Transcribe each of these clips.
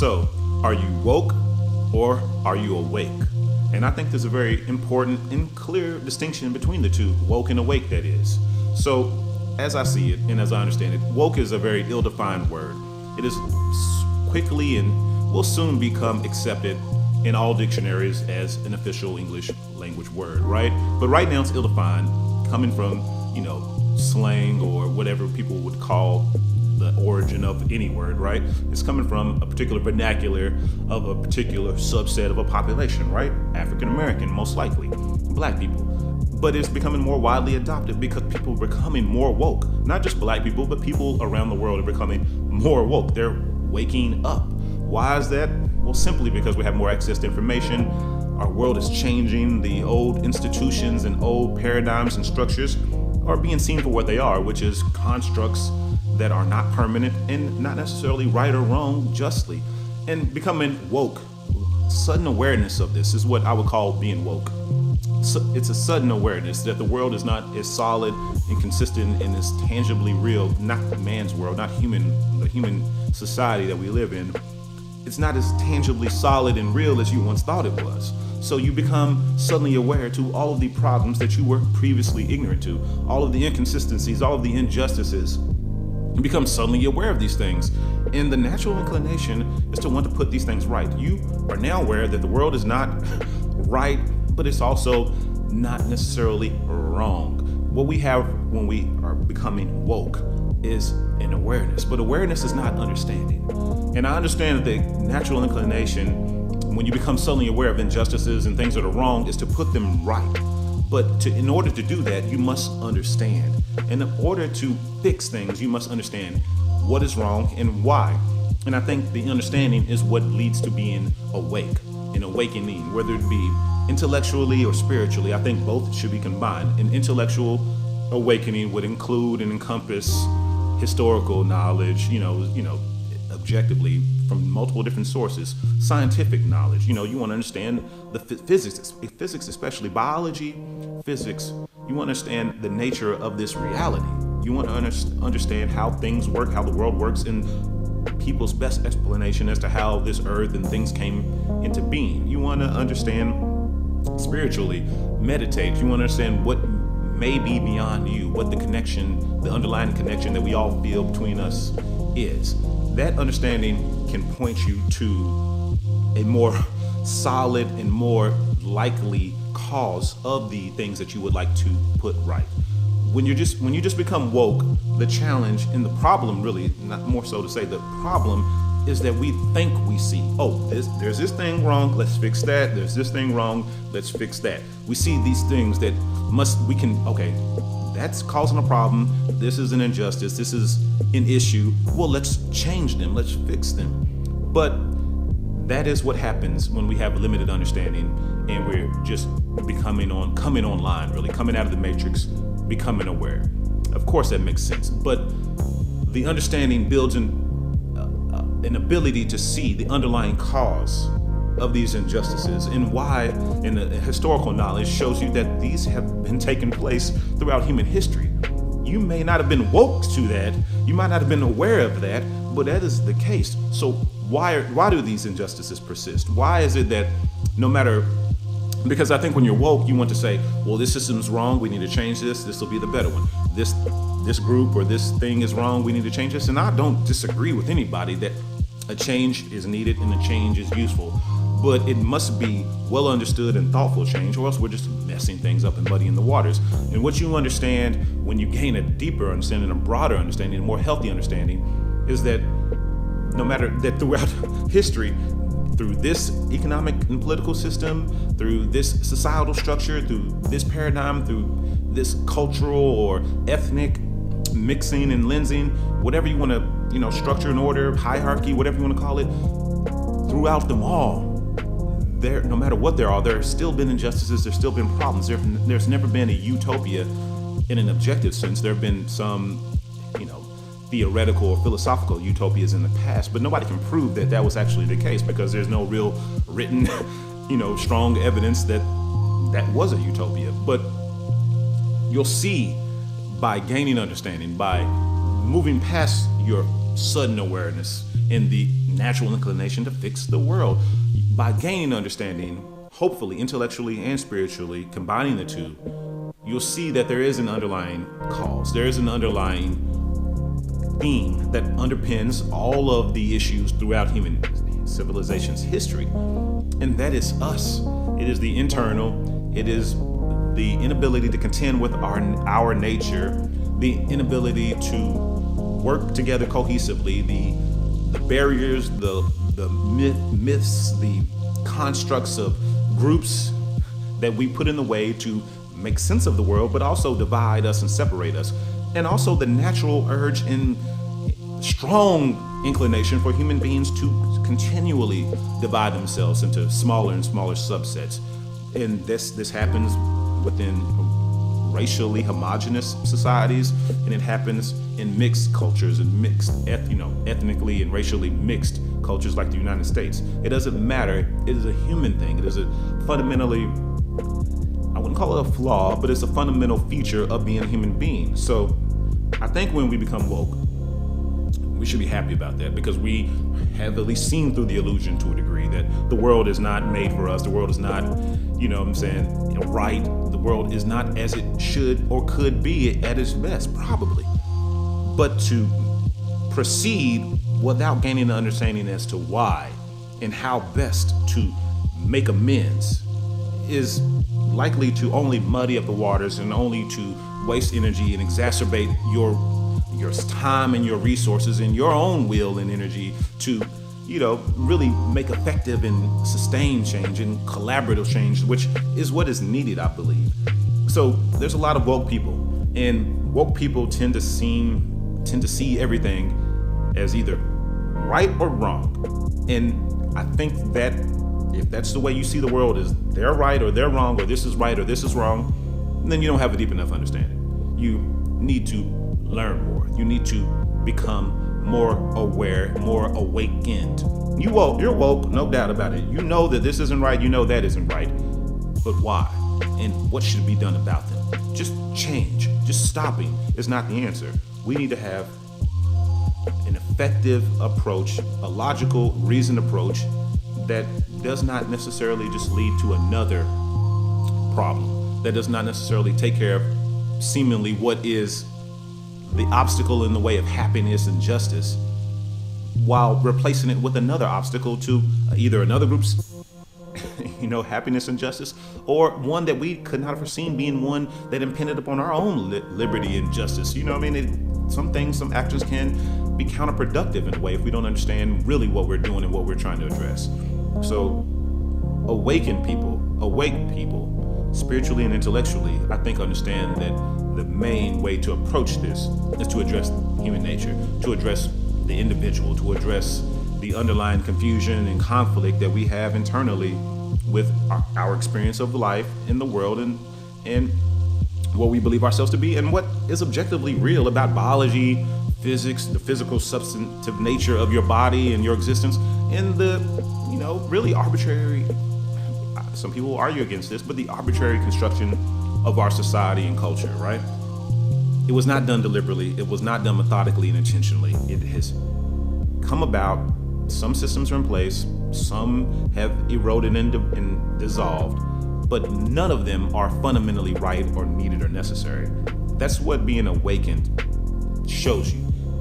So, are you woke or are you awake? And I think there's a very important and clear distinction between the two, woke and awake, that is. So, as I see it and as I understand it, woke is a very ill-defined word. It is quickly and will soon become accepted in all dictionaries as an official English language word, right? But right now it's ill-defined, coming from, slang or whatever people would call the origin of any word, right? It's coming from a particular vernacular of a particular subset of a population, right? African American, most likely, black people. But it's becoming more widely adopted because people are becoming more woke. Not just black people, but people around the world are becoming more woke. They're waking up. Why is that? Well, simply because we have more access to information. Our world is changing. The old institutions and old paradigms and structures are being seen for what they are, which is constructs that are not permanent and not necessarily right or wrong justly. And becoming woke, sudden awareness of this is what I would call being woke. So it's a sudden awareness that the world is not as solid and consistent and as tangibly real, not man's world, not the human society that we live in. It's not as tangibly solid and real as you once thought it was. So you become suddenly aware to all of the problems that you were previously ignorant to, all of the inconsistencies, all of the injustices. You become suddenly aware of these things. And the natural inclination is to want to put these things right. You are now aware that the world is not right, but it's also not necessarily wrong. What we have when we are becoming woke is an awareness, but awareness is not understanding. And I understand that the natural inclination, when you become suddenly aware of injustices and things that are wrong, is to put them right. But in order to do that, you must understand. And in order to fix things, you must understand what is wrong and why. And I think the understanding is what leads to being awake, an awakening, whether it be intellectually or spiritually. I think both should be combined. An intellectual awakening would include and encompass historical knowledge, objectively from multiple different sources, scientific knowledge. You want to understand the physics, especially biology, physics. You want to understand the nature of this reality. You want to understand how things work, how the world works, and people's best explanation as to how this earth and things came into being. You want to understand spiritually, meditate. You want to understand what may be beyond you, what the underlying connection that we all feel between us is. That understanding can point you to a more solid and more likely cause of the things that you would like to put right. When you just become woke, the challenge and the problem, really, not more so to say the problem, is that we think we see, there's this thing wrong, let's fix that. There's this thing wrong, let's fix that. We see these things that that's causing a problem. This is an injustice. This is an issue. Well, let's change them. Let's fix them. But that is what happens when we have limited understanding and we're just coming online, really coming out of the matrix, becoming aware. Of course, that makes sense. But the understanding builds an ability to see the underlying cause of these injustices and why, and the historical knowledge shows you that these have been taking place throughout human history. You may not have been woke to that, you might not have been aware of that, but that is the case. So why do these injustices persist? Why is it that because I think when you're woke, you want to say, well, this system's wrong, we need to change this will be the better one. This group or this thing is wrong, we need to change this. And I don't disagree with anybody that a change is needed and a change is useful. But it must be well understood and thoughtful change, or else we're just messing things up and muddying the waters. And what you understand when you gain a deeper understanding, a broader understanding, a more healthy understanding, is that no matter that throughout history, through this economic and political system, through this societal structure, through this paradigm, through this cultural or ethnic mixing and lensing, whatever you want to, structure and order, hierarchy, whatever you want to call it, throughout them all, no matter what there's still been injustices, there's still been problems. There's never been a utopia in an objective sense. There have been some, theoretical or philosophical utopias in the past, but nobody can prove that was actually the case because there's no real written, strong evidence that was a utopia. But you'll see by gaining understanding, by moving past your sudden awareness and the natural inclination to fix the world. By gaining understanding, hopefully intellectually and spiritually, combining the two, you'll see that there is an underlying cause. There is an underlying theme that underpins all of the issues throughout human civilization's history. And that is us. It is the internal. It is the inability to contend with our nature, the inability to work together cohesively, the barriers, the myths, the constructs of groups that we put in the way to make sense of the world, but also divide us and separate us. And also the natural urge and strong inclination for human beings to continually divide themselves into smaller and smaller subsets. And this happens within racially homogenous societies, and it happens in mixed cultures and ethnically and racially mixed cultures like the United States. It doesn't matter. It is a human thing. It is a fundamentally, I wouldn't call it a flaw, but it's a fundamental feature of being a human being. So I think when we become woke, we should be happy about that, because we have at least seen through the illusion to a degree that the world is not made for us. The world is not, right. The world is not as it should or could be at its best, probably. But to proceed without gaining an understanding as to why and how best to make amends is likely to only muddy up the waters and only to waste energy and exacerbate your time and your resources and your own will and energy to, really make effective and sustained change and collaborative change, which is what is needed, I believe. So there's a lot of woke people, and woke people tend to see everything as either right or wrong. And I think that if that's the way you see the world, is they're right or they're wrong, or this is right or this is wrong, then you don't have a deep enough understanding. You need to learn more. You need to become more aware, more awakened. You're woke, no doubt about it. You know that this isn't right, you know that isn't right. But why? And what should be done about them? Just change. Just stopping is not the answer. We need to have an effective approach, a logical, reasoned approach that does not necessarily just lead to another problem, that does not necessarily take care of seemingly what is the obstacle in the way of happiness and justice, while replacing it with another obstacle to either another group's happiness and justice, or one that we could not have foreseen being one that impended upon our own liberty and justice. Some things, some actions can be counterproductive in a way if we don't understand really what we're doing and what we're trying to address. So awake people, spiritually and intellectually, I think understand that the main way to approach this is to address human nature, to address the individual, to address the underlying confusion and conflict that we have internally with our experience of life in the world and what we believe ourselves to be and what is objectively real about biology, physics, the physical substantive nature of your body and your existence, and the, really arbitrary, some people argue against this, but the arbitrary construction of our society and culture, right? It was not done deliberately. It was not done methodically and intentionally. It has come about. Some systems are in place. Some have eroded and dissolved, but none of them are fundamentally right or needed or necessary. That's what being awakened shows you.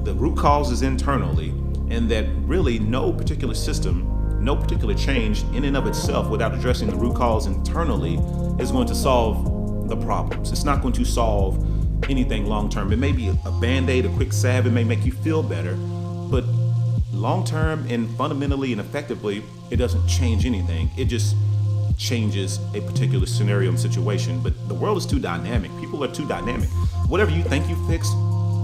The root cause is internally, and that really no particular system, no particular change in and of itself without addressing the root cause internally is going to solve the problems. It's not going to solve anything long term. It may be a band-aid, a quick salve. It may make you feel better, but long term and fundamentally and effectively, it doesn't change anything. It just changes a particular scenario and situation. But the world is too dynamic. People are too dynamic. Whatever you think you fixed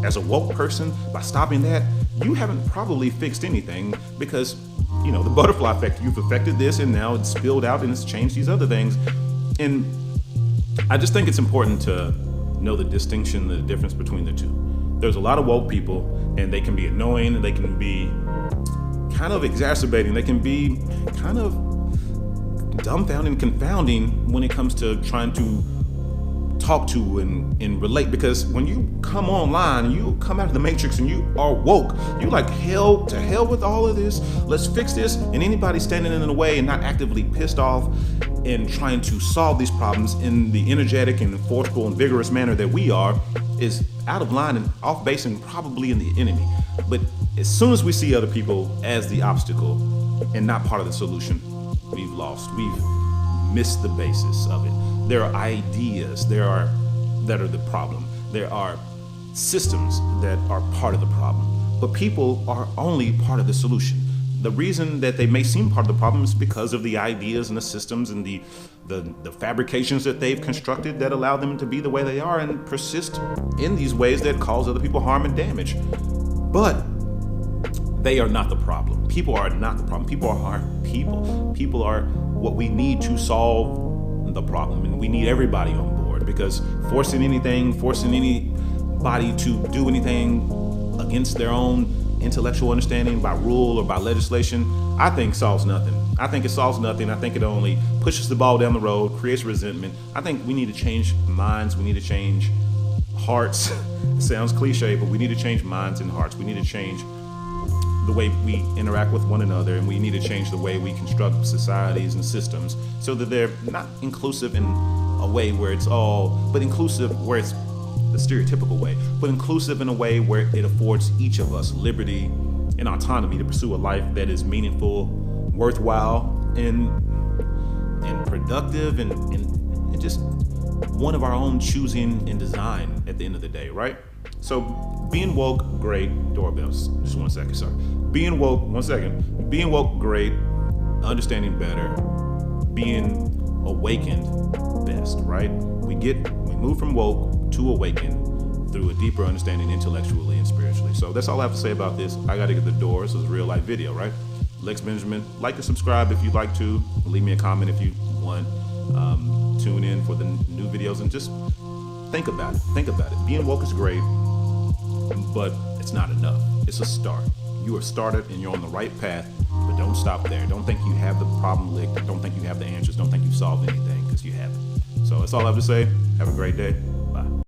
as a woke person, by stopping that, you haven't probably fixed anything, because the butterfly effect, you've affected this and now it's spilled out and it's changed these other things. And I just think it's important to know the distinction, the difference between the two. There's a lot of woke people, and they can be annoying, they can be kind of exacerbating, they can be kind of dumbfounding and confounding when it comes to trying to talk to and relate, because when you come online and you come out of the matrix and you are woke, you like, hell to hell with all of this, let's fix this. And anybody standing in the way and not actively pissed off and trying to solve these problems in the energetic and forceful and vigorous manner that we are is out of line and off base and probably in the enemy. But as soon as we see other people as the obstacle and not part of the solution, we've lost. We've missed the basis of it. There are ideas that are the problem. There are systems that are part of the problem. But people are only part of the solution. The reason that they may seem part of the problem is because of the ideas and the systems and the fabrications that they've constructed that allow them to be the way they are and persist in these ways that cause other people harm and damage. But they are not the problem. People are not the problem. People are people. People are what we need to solve the problem, and we need everybody on board, because forcing anybody to do anything against their own intellectual understanding by rule or by legislation, I think solves nothing. I think it solves nothing. I think it only pushes the ball down the road, creates resentment. I think we need to change minds. We need to change hearts. It sounds cliche, but we need to change minds and hearts. We need to change the way we interact with one another, and we need to change the way we construct societies and systems so that they're not inclusive in a way where it's all, but inclusive where it's the stereotypical way, but inclusive in a way where it affords each of us liberty and autonomy to pursue a life that is meaningful, worthwhile, and productive, and just one of our own choosing and design at the end of the day, right? So being woke, great. Doorbells. Just 1 second, sorry. Being woke, 1 second. Being woke, great. Understanding better. Being awakened, best, right? We move from woke to awaken through a deeper understanding intellectually and spiritually. So that's all I have to say about this. I got to get the door. This is a real life video, right? Lex Benjamin. Like and subscribe if you'd like to. Leave me a comment if you want. Tune in for the new videos and just think about it. Think about it. Being woke is great, but it's not enough. It's a start. You are started and you're on the right path, but don't stop there. Don't think you have the problem licked. Don't think you have the answers. Don't think you've solved anything, because you haven't. So that's all I have to say. Have a great day. Bye.